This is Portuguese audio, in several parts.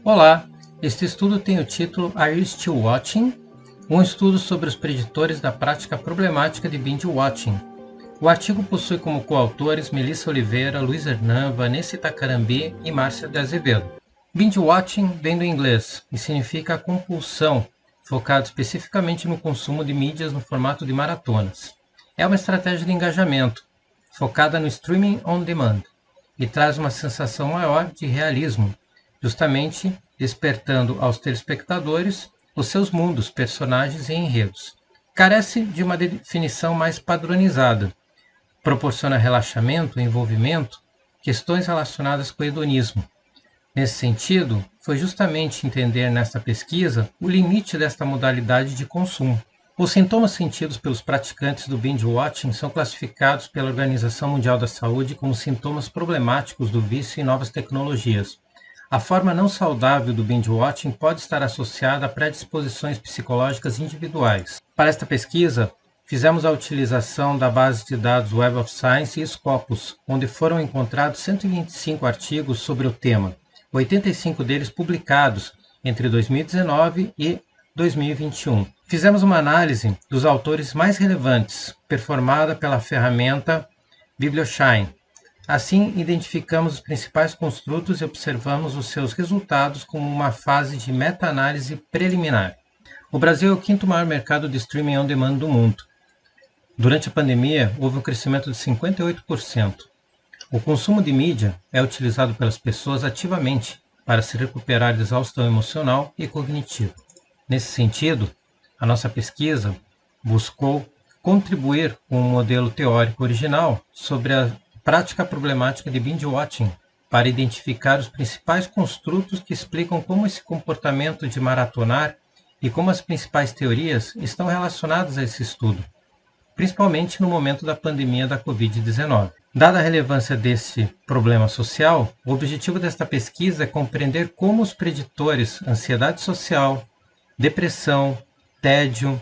Olá, este estudo tem o título Are You Still Watching? Um estudo sobre os preditores da prática problemática de binge watching. O artigo possui como coautores Melissa Oliveira, Luiz Hernan, Vanessa Itacarambi e Márcia de Azevedo. Binge watching vem do inglês e significa a compulsão, focado especificamente no consumo de mídias no formato de maratonas. É uma estratégia de engajamento, focada no streaming on demand, e traz uma sensação maior de realismo, justamente despertando aos telespectadores os seus mundos, personagens e enredos. Carece de uma definição mais padronizada, proporciona relaxamento, envolvimento, questões relacionadas com o hedonismo. Nesse sentido, foi justamente entender nesta pesquisa o limite desta modalidade de consumo. Os sintomas sentidos pelos praticantes do binge watching são classificados pela Organização Mundial da Saúde como sintomas problemáticos do vício em novas tecnologias. A forma não saudável do binge watching pode estar associada a predisposições psicológicas individuais. Para esta pesquisa, fizemos a utilização da base de dados Web of Science e Scopus, onde foram encontrados 125 artigos sobre o tema, 85 deles publicados entre 2019 e 2021. Fizemos uma análise dos autores mais relevantes, performada pela ferramenta BiblioShine. Assim, identificamos os principais construtos e observamos os seus resultados como uma fase de meta-análise preliminar. O Brasil é o quinto maior mercado de streaming on demand do mundo. Durante a pandemia, houve um crescimento de 58%. O consumo de mídia é utilizado pelas pessoas ativamente para se recuperar de exaustão emocional e cognitiva. Nesse sentido, a nossa pesquisa buscou contribuir com um modelo teórico original sobre a prática problemática de binge watching para identificar os principais construtos que explicam como esse comportamento de maratonar e como as principais teorias estão relacionadas a esse estudo, principalmente no momento da pandemia da Covid-19. Dada a relevância desse problema social, o objetivo desta pesquisa é compreender como os preditores ansiedade social, depressão, tédio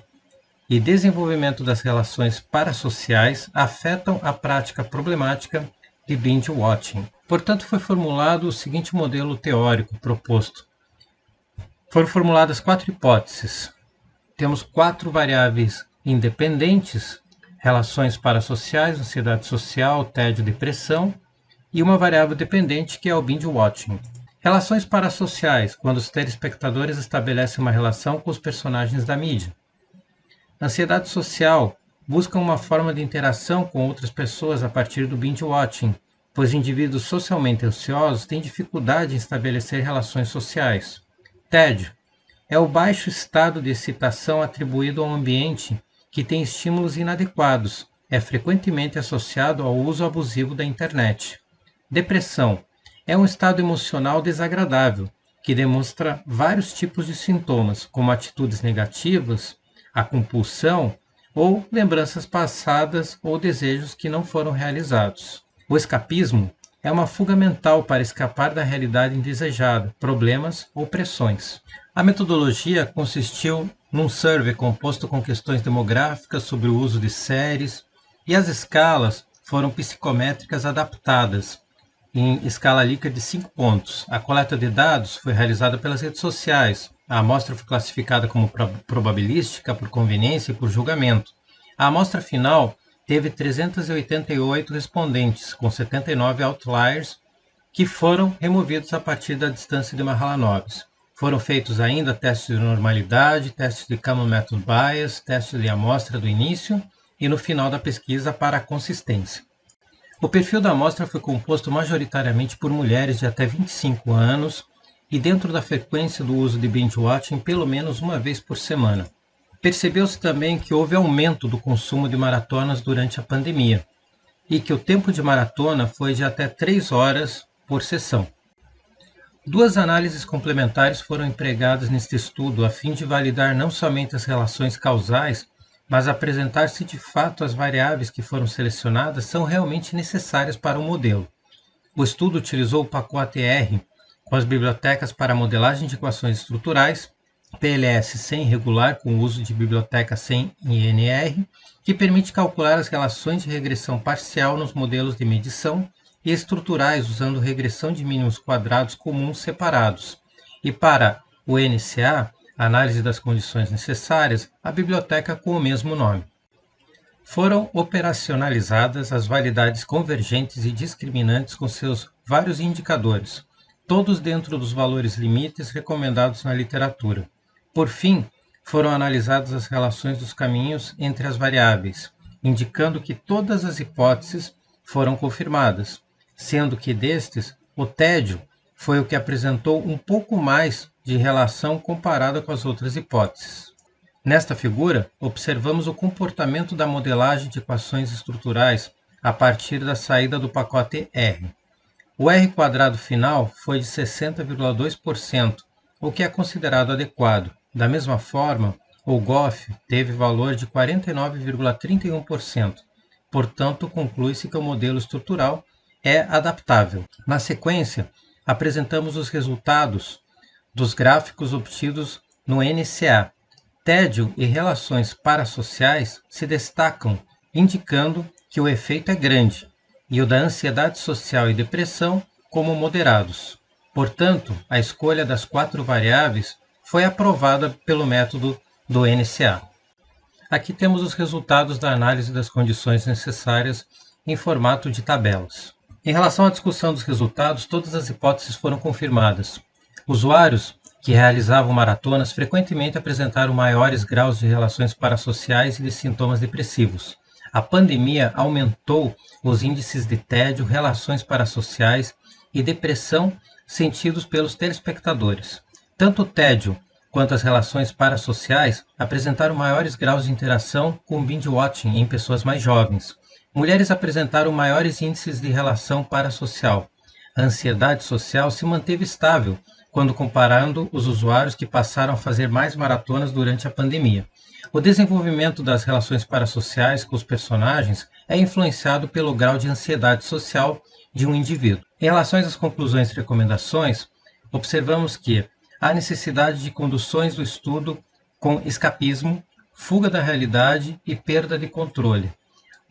e desenvolvimento das relações parasociais afetam a prática problemática de binge watching. Portanto, foi formulado o seguinte modelo teórico proposto. Foram formuladas 4 hipóteses. Temos 4 variáveis independentes: relações parasociais, ansiedade social, tédio, depressão, e uma variável dependente que é o binge watching. Relações parasociais, quando os telespectadores estabelecem uma relação com os personagens da mídia. Ansiedade social, busca uma forma de interação com outras pessoas a partir do binge watching, pois indivíduos socialmente ansiosos têm dificuldade em estabelecer relações sociais. Tédio, é o baixo estado de excitação atribuído ao ambiente que tem estímulos inadequados, é frequentemente associado ao uso abusivo da internet. Depressão é um estado emocional desagradável, que demonstra vários tipos de sintomas, como atitudes negativas, a compulsão ou lembranças passadas ou desejos que não foram realizados. O escapismo é uma fuga mental para escapar da realidade indesejada, problemas ou pressões. A metodologia consistiu num survey composto com questões demográficas sobre o uso de séries, e as escalas foram psicométricas adaptadas, em escala Likert de 5 pontos. A coleta de dados foi realizada pelas redes sociais. A amostra foi classificada como probabilística, por conveniência e por julgamento. A amostra final teve 388 respondentes, com 79 outliers, que foram removidos a partir da distância de Mahalanobis. Foram feitos ainda testes de normalidade, testes de Kalman Method Bias, testes de amostra do início e no final da pesquisa para a consistência. O perfil da amostra foi composto majoritariamente por mulheres de até 25 anos e dentro da frequência do uso de binge watching pelo menos uma vez por semana. Percebeu-se também que houve aumento do consumo de maratonas durante a pandemia e que o tempo de maratona foi de até 3 horas por sessão. 2 análises complementares foram empregadas neste estudo a fim de validar não somente as relações causais, mas apresentar se de fato as variáveis que foram selecionadas são realmente necessárias para o modelo. O estudo utilizou o pacote R com as bibliotecas para modelagem de equações estruturais, PLS sem regular com o uso de biblioteca sem INR, que permite calcular as relações de regressão parcial nos modelos de medição e estruturais usando regressão de mínimos quadrados comuns separados, e para o NCA, Análise das Condições Necessárias, a biblioteca com o mesmo nome. Foram operacionalizadas as validades convergentes e discriminantes com seus vários indicadores, todos dentro dos valores limites recomendados na literatura. Por fim, foram analisadas as relações dos caminhos entre as variáveis, indicando que todas as hipóteses foram confirmadas, sendo que destes, o tédio foi o que apresentou um pouco mais de relação comparada com as outras hipóteses. Nesta figura, observamos o comportamento da modelagem de equações estruturais a partir da saída do pacote R. O R² final foi de 60,2%, o que é considerado adequado. Da mesma forma, o GOF teve valor de 49,31%, portanto, conclui-se que o modelo estrutural é adaptável. Na sequência, apresentamos os resultados dos gráficos obtidos no NCA. Tédio e relações parassociais se destacam, indicando que o efeito é grande, e o da ansiedade social e depressão como moderados. Portanto, a escolha das 4 variáveis foi aprovada pelo método do NCA. Aqui temos os resultados da análise das condições necessárias em formato de tabelas. Em relação à discussão dos resultados, todas as hipóteses foram confirmadas. Usuários que realizavam maratonas frequentemente apresentaram maiores graus de relações parassociais e de sintomas depressivos. A pandemia aumentou os índices de tédio, relações parassociais e depressão sentidos pelos telespectadores. Tanto o tédio quanto as relações parassociais apresentaram maiores graus de interação com o binge-watching em pessoas mais jovens. Mulheres apresentaram maiores índices de relação parassocial. A ansiedade social se manteve estável quando comparando os usuários que passaram a fazer mais maratonas durante a pandemia. O desenvolvimento das relações parassociais com os personagens é influenciado pelo grau de ansiedade social de um indivíduo. Em relação às conclusões e recomendações, observamos que há necessidade de conduções do estudo com escapismo, fuga da realidade e perda de controle.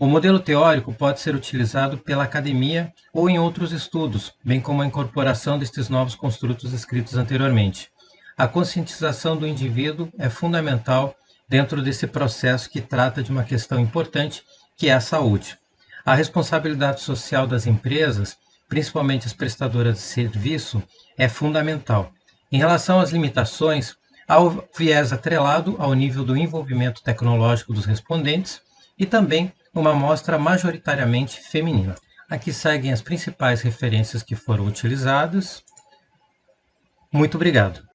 O modelo teórico pode ser utilizado pela academia ou em outros estudos, bem como a incorporação destes novos construtos descritos anteriormente. A conscientização do indivíduo é fundamental dentro desse processo que trata de uma questão importante, que é a saúde. A responsabilidade social das empresas, principalmente as prestadoras de serviço, é fundamental. Em relação às limitações, há o viés atrelado ao nível do envolvimento tecnológico dos respondentes e também uma amostra majoritariamente feminina. Aqui seguem as principais referências que foram utilizadas. Muito obrigado.